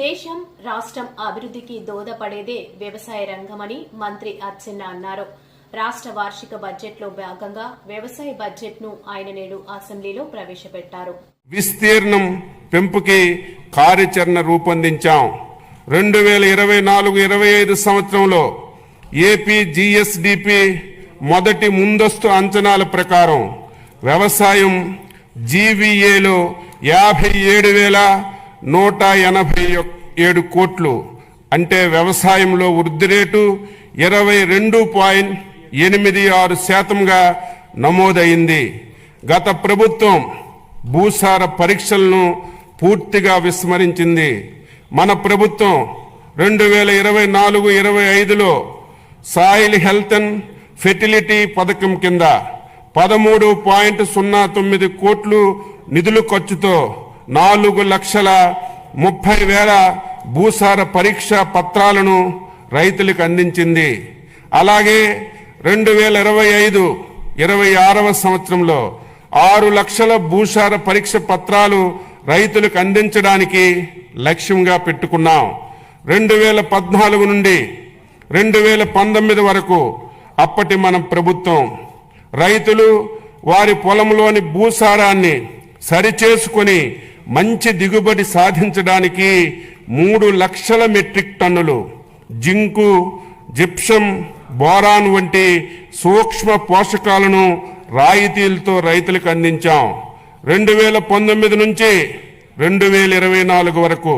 దేశం రాష్ట్రం అభివృద్ధికి దోహదపడేదే వ్యవసాయ రంగమని మంత్రి అచ్చెన్న అన్నారు. రాష్ట్ర వార్షిక బడ్జెట్లో భాగంగా వ్యవసాయ బడ్జెట్ను ఆయన నేడు అసెంబ్లీలో ప్రవేశపెట్టారు. విస్తీర్ణం పెంపుకి కార్యాచరణ రూపొందించాం. 2024-25 సంవత్సరంలో ఏపీ జీఎస్డీపీ మొదటి ముందస్తు అంచనాల ప్రకారం వ్యవసాయం జీవీఏలో 57,187 కోట్లు, అంటే వ్యవసాయంలో వృద్ధి రేటు 22.86%గా నమోదైంది. గత ప్రభుత్వం భూసార పరీక్షలను పూర్తిగా విస్మరించింది. మన ప్రభుత్వం 2024-25లో సాయిల్ హెల్త్ అండ్ ఫెర్టిలిటీ పథకం కింద 13.09 కోట్లు నిధుల ఖర్చుతో 4,30,000 భూసార పరీక్షా పత్రాలను రైతులకు అందించింది. అలాగే 2025-26 సంవత్సరంలో 6 లక్షల భూసార పరీక్ష పత్రాలు రైతులకు అందించడానికి లక్ష్యంగా పెట్టుకున్నాం. 2014 నుండి 2019 వరకు అప్పటి మన ప్రభుత్వం రైతులు వారి పొలంలోని భూసారాన్ని సరిచేసుకొని మంచి దిగుబడి సాధించడానికి 3 లక్షల మెట్రిక్ టన్నులు జింకు, జిప్సం, బోరాన్ వంటి సూక్ష్మ పోషకాలను రాయితీలతో రైతులకు అందించాం. 2019 నుంచి 2024 వరకు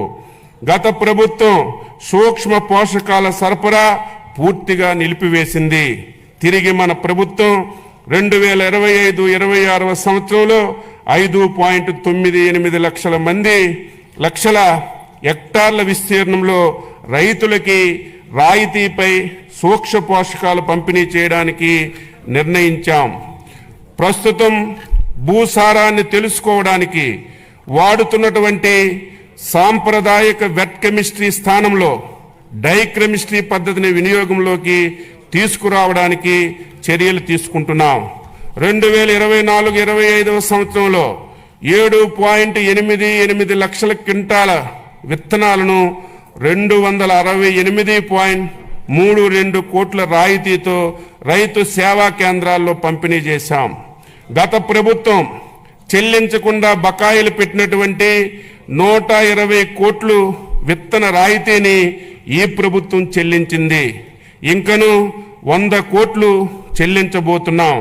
గత ప్రభుత్వం సూక్ష్మ పోషకాల సరఫరా పూర్తిగా నిలిపివేసింది. తిరిగి మన ప్రభుత్వం 2025-26 సంవత్సరంలో 5.98 లక్షల హెక్టార్ల విస్తీర్ణంలో రైతులకి రాయితీపై సూక్ష్మ పోషకాలు పంపిణీ చేయడానికి నిర్ణయించాం. ప్రస్తుతం భూసారాన్ని తెలుసుకోవడానికి వాడుతున్నటువంటి సాంప్రదాయక వెట్ కెమిస్ట్రీ స్థానంలో డైకెమిస్ట్రీ పద్ధతిని వినియోగంలోకి తీసుకురావడానికి చర్యలు తీసుకుంటున్నాం. 2024-25 సంవత్సరంలో 7.88 లక్షల క్వింటాల విత్తనాలను 268.32 కోట్ల రాయితీతో రైతు సేవా కేంద్రాల్లో పంపిణీ చేశాం. గత ప్రభుత్వం చెల్లించకుండా బకాయిలు పెట్టినటువంటి 120 కోట్లు విత్తన రాయితీని ఈ ప్రభుత్వం చెల్లించింది. ఇంకను 100 కోట్లు చెల్లించబోతున్నాం.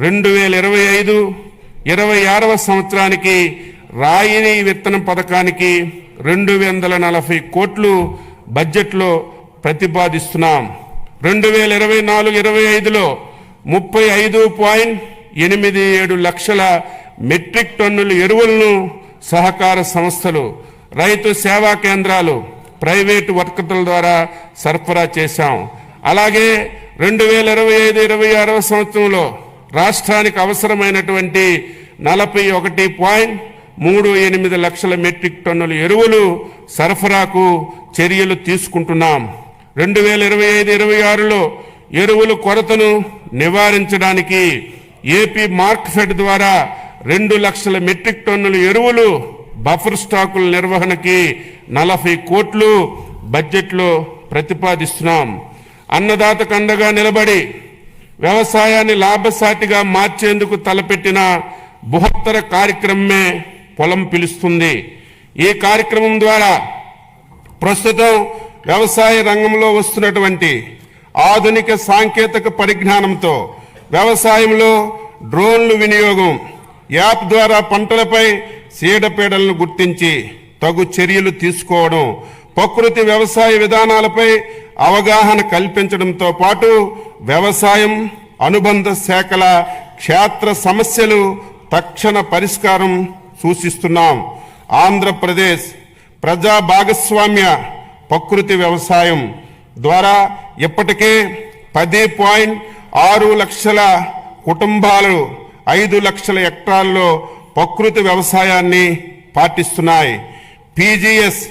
2025-26 సంవత్సరానికి రాయితీ విత్తనం పథకానికి 240 కోట్లు బడ్జెట్లో ప్రతిపాదిస్తున్నాం. 2024-25లో 35.87 లక్షల మెట్రిక్ టన్నుల ఎరువులను సహకార సంస్థలు, రైతు సేవా కేంద్రాలు, ప్రైవేటు వర్కర్ల ద్వారా సరఫరా చేశాం. అలాగే 2025-26 సంవత్సరంలో రాష్ట్రానికి అవసరమైనటువంటి 41.38 లక్షల మెట్రిక్ టన్నుల ఎరువులు సరఫరాకు చర్యలు తీసుకుంటున్నాం. 2025-26లో ఎరువుల కొరతను నివారించడానికి ఏపీ మార్క్ఫెడ్ ద్వారా 2 లక్షల మెట్రిక్ టన్నుల ఎరువులు బఫర్ స్టాకుల నిర్వహణకి 40 కోట్లు బడ్జెట్లో ప్రతిపాదిస్తున్నాం. అన్నదాతకు అండగా నిలబడి వ్యవసాయాన్ని లాభసాటిగా మార్చేందుకు తలపెట్టిన బృహత్తర కార్యక్రమమే పొలం పిలుస్తుంది. ఈ కార్యక్రమం ద్వారా ప్రస్తుతం వ్యవసాయ రంగంలో వస్తున్నటువంటి ఆధునిక సాంకేతిక పరిజ్ఞానంతో వ్యవసాయంలో డ్రోన్లు వినియోగం, యాప్ ద్వారా పంటలపై చీడపీడలను గుర్తించి తగు చర్యలు తీసుకోవడం, ప్రకృతి వ్యవసాయ విధానాలపై అవగాహన కల్పించడంతో పాటు వ్యవసాయం అనుబంధ శాఖల క్షేత్ర సమస్యలు తక్షణ పరిష్కారం సూచిస్తున్నాం. ఆంధ్రప్రదేశ్ ప్రజా భాగస్వామ్య ప్రకృతి వ్యవసాయం ద్వారా ఇప్పటికే 10.6 లక్షల కుటుంబాలు 5 లక్షల హెక్టార్లలో ప్రకృతి వ్యవసాయాన్ని పాటిస్తున్నాయి. పీజీఎస్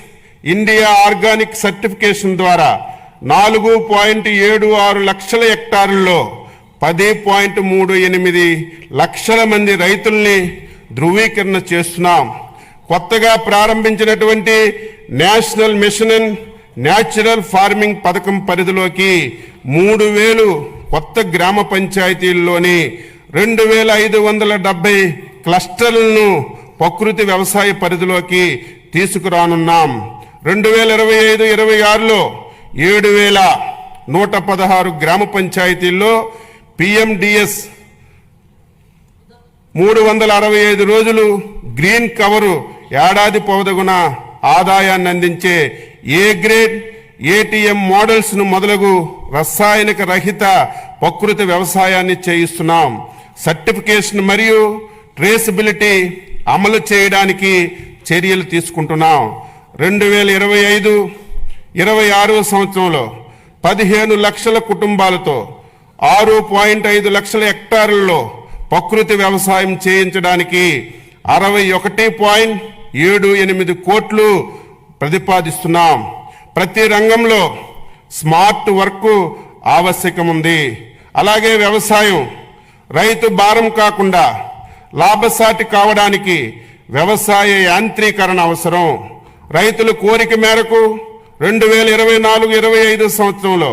ఇండియా ఆర్గానిక్ సర్టిఫికేషన్ ద్వారా 4.76 లక్షల హెక్టార్లలో 10.38 లక్షల మంది రైతుల్ని ధృవీకరణ చేస్తున్నాం. కొత్తగా ప్రారంభించినటువంటి national mission in natural farming పథకం పరిధిలోకి 3,000 కొత్త గ్రామ పంచాయతీల్లోని 2,570 క్లస్టర్లను ప్రకృతి వ్యవసాయ పరిధిలోకి తీసుకురానున్నాం. 2025-26లో 7,116 గ్రామ పంచాయతీల్లో పిఎండిఎస్ 365 రోజులు గ్రీన్ కవరు ఏడాది పొడవునా ఆదాయాన్ని అందించే ఏ గ్రేడ్ ఏటీఎం మోడల్స్ ను మొదలగు రసాయనిక రహిత ప్రకృతి వ్యవసాయాన్ని చేయిస్తున్నాం. సర్టిఫికేషన్ మరియు ట్రేసబిలిటీ అమలు చేయడానికి చర్యలు తీసుకుంటున్నాం. 2025-26 సంవత్సరంలో 15 లక్షల కుటుంబాలతో 6.5 లక్షల హెక్టార్లలో ప్రకృతి వ్యవసాయం చేయించడానికి 61.78 కోట్లు ప్రతిపాదిస్తున్నాం. ప్రతి రంగంలో స్మార్ట్ వర్క్ ఆవశ్యకం ఉంది. అలాగే వ్యవసాయం రైతు భారం కాకుండా లాభసాటి కావడానికి వ్యవసాయ యాంత్రీకరణ అవసరం. రైతుల కోరిక మేరకు 2024-25 సంవత్సరంలో